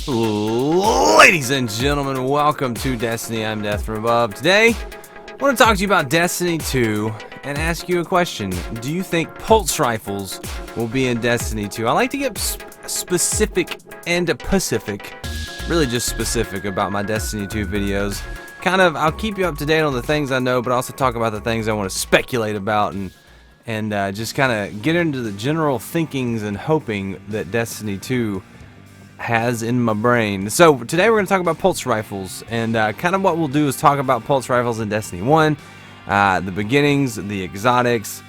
Ladies and gentlemen, welcome to Destiny. I'm Death from Above. Today, I want to talk to you about Destiny 2 and ask you a question. Do you think pulse rifles will be in Destiny 2? I like to get specific and pacific, really just specific about my Destiny 2 videos. I'll keep you up to date on the things I know, but also talk about the things I want to speculate about and just kind of get into the general thinkings and hoping that Destiny 2 has in my brain. So today we're going to talk about pulse rifles, and kind of what we'll do is talk about pulse rifles in Destiny 1, the beginnings, the exotics,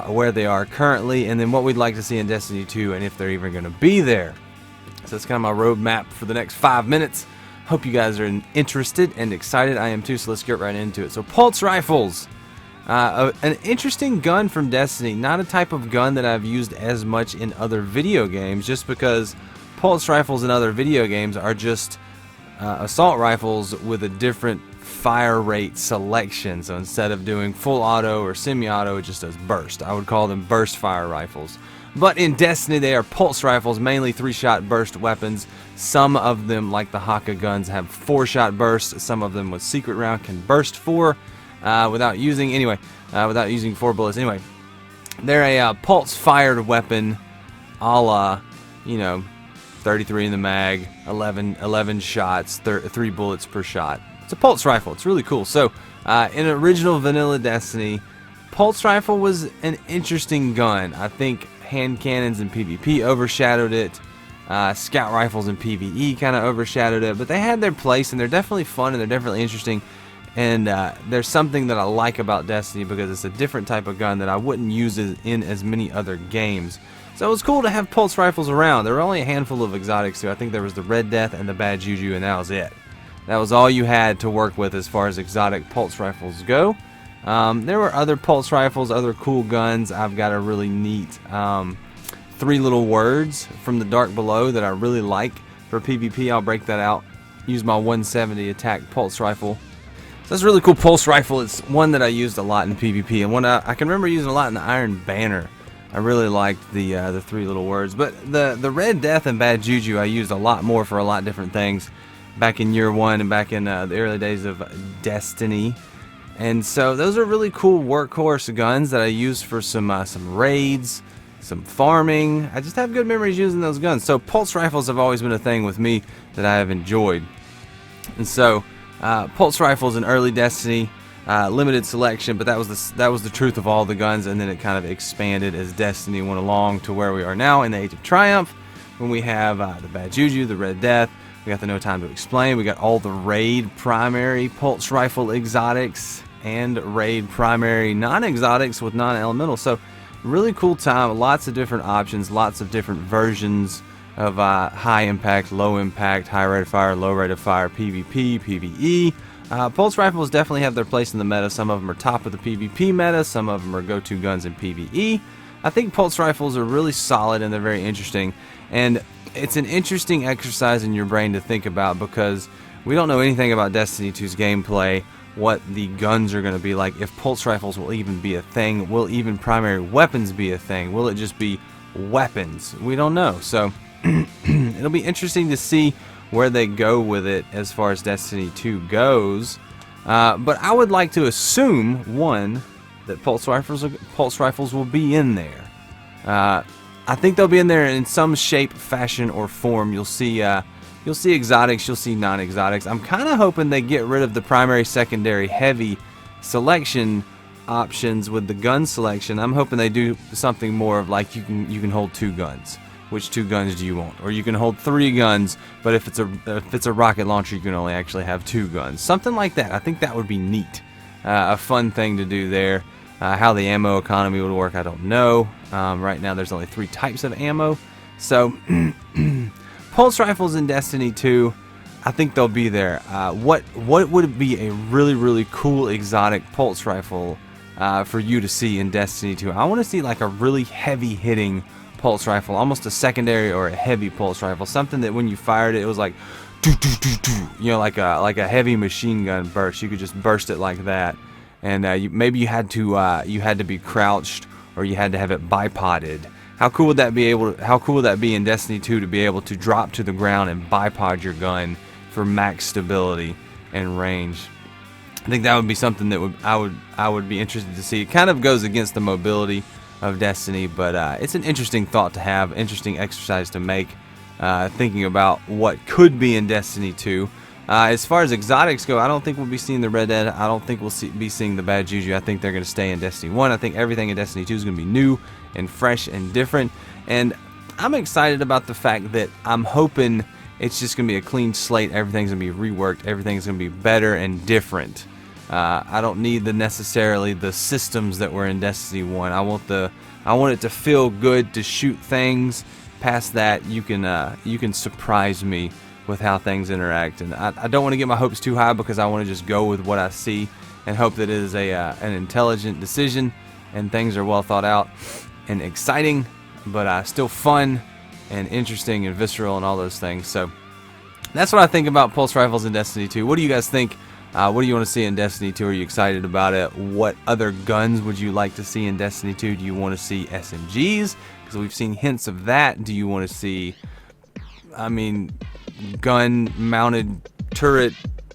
where they are currently, and then what we'd like to see in Destiny 2 and if they're even going to be there. So that's kind of my roadmap for the next 5 minutes. Hope you guys are interested and excited. I am too, so let's get right into it. So pulse rifles. An interesting gun from Destiny, not a type of gun that I've used as much in other video games, just because pulse rifles in other video games are just assault rifles with a different fire rate selection. So instead of doing full auto or semi-auto, it just does burst. I would call them burst fire rifles. But in Destiny, they are pulse rifles, mainly 3-shot burst weapons. Some of them, like the Haka guns, have 4-shot bursts. Some of them with secret round can burst 4 without using 4 bullets. Anyway, they're a pulse fired weapon, a la, 33 in the mag, 11 shots, 3 bullets per shot. It's a pulse rifle. It's really cool. So, in original vanilla Destiny, pulse rifle was an interesting gun. I think hand cannons in PvP overshadowed it. Scout rifles in PvE kind of overshadowed it. But they had their place, and they're definitely fun, and they're definitely interesting. And there's something that I like about Destiny because it's a different type of gun that I wouldn't use in as many other games. So it was cool to have pulse rifles around. There were only a handful of exotics too. I think there was the Red Death and the Bad Juju, and that was it. That was all you had to work with as far as exotic pulse rifles go. There were other pulse rifles, other cool guns. I've got a really neat 3 little words from the Dark Below that I really like for PvP. I'll break that out. Use my 170 attack pulse rifle. So that's a really cool pulse rifle. It's one that I used a lot in PvP, and one I can remember using a lot in the Iron Banner. I really liked the 3 little words. But the Red Death and Bad Juju I used a lot more for a lot of different things back in year 1 and back in the early days of Destiny. And so those are really cool workhorse guns that I used for some raids, some farming. I just have good memories using those guns. So pulse rifles have always been a thing with me that I have enjoyed. And so pulse rifles in early Destiny, limited selection, but that was the truth of all the guns, and then it kind of expanded as Destiny went along to where we are now in the Age of Triumph, when we have the Bad Juju, the Red Death. We got the No Time to Explain. We got all the raid primary pulse rifle exotics and raid primary non-exotics with non-elemental. So really cool time. Lots of different options, lots of different versions of high impact, low impact, high rate of fire, low rate of fire, PvP, PvE. Pulse rifles definitely have their place in the meta. Some of them are top of the PvP meta. Some of them are go-to guns in PvE. I think pulse rifles are really solid and they're very interesting. And it's an interesting exercise in your brain to think about because we don't know anything about Destiny 2's gameplay, what the guns are going to be like, if pulse rifles will even be a thing, will even primary weapons be a thing, will it just be weapons? We don't know. So it'll be interesting to see where they go with it as far as Destiny 2 goes. But I would like to assume, one, that pulse rifles will be in there. I think they'll be in there in some shape, fashion, or form. You'll see exotics, you'll see non-exotics. I'm kind of hoping they get rid of the primary, secondary, heavy selection options with the gun selection. I'm hoping they do something more of like you can hold 2 guns. Which 2 guns do you want? Or you can hold 3 guns, but if it's a rocket launcher, you can only actually have 2 guns. Something like that. I think that would be neat. A fun thing to do there. How the ammo economy would work, I don't know. Right now there's only 3 types of ammo. So, pulse rifles in Destiny 2, I think they'll be there. What would be a really, really cool exotic pulse rifle for you to see in Destiny 2? I want to see like a really heavy hitting pulse rifle, almost a secondary or a heavy pulse rifle. Something that when you fired it, it was like, like a heavy machine gun burst. You could just burst it like that. And maybe you had to be crouched, or you had to have it bipoded How cool would that be how cool would that be in Destiny 2 to be able to drop to the ground and bipod your gun for max stability and range? I think that would be something that I would be interested to see. It kind of goes against the mobility of Destiny, but it's an interesting thought to have, interesting exercise to make, thinking about what could be in Destiny 2. As far as exotics go, I don't think we'll be seeing the Red Dead. I don't think we'll be seeing the Bad Juju. I think they're going to stay in Destiny 1. I think everything in Destiny 2 is going to be new and fresh and different. And I'm excited about the fact that I'm hoping it's just going to be a clean slate. Everything's going to be reworked. Everything's going to be better and different. I don't need necessarily the systems that were in Destiny 1. I want it to feel good to shoot things. Past that, you can surprise me with how things interact, and I don't want to get my hopes too high because I want to just go with what I see and hope that it is an intelligent decision and things are well thought out and exciting, but still fun and interesting and visceral and all those things. So that's what I think about pulse rifles in Destiny 2. What do you guys think? What do you want to see in Destiny 2? Are you excited about it? What other guns would you like to see in Destiny 2? Do you want to see SMGs? Because we've seen hints of that. Do you want to see, gun mounted turret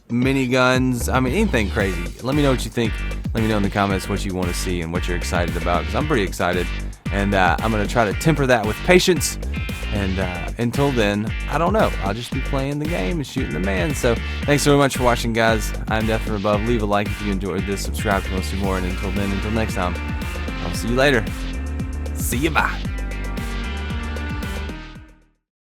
miniguns? Anything crazy. Let me know what you think. Let me know in the comments what you want to see and what you're excited about, because I'm pretty excited, and I'm going to try to temper that with patience. And until then, I don't know. I'll just be playing the game and shooting the man. So thanks so much for watching, guys. I'm Death from Above. Leave a like if you enjoyed this. Subscribe if you want to see more. And until then, until next time, I'll see you later. See you, bye.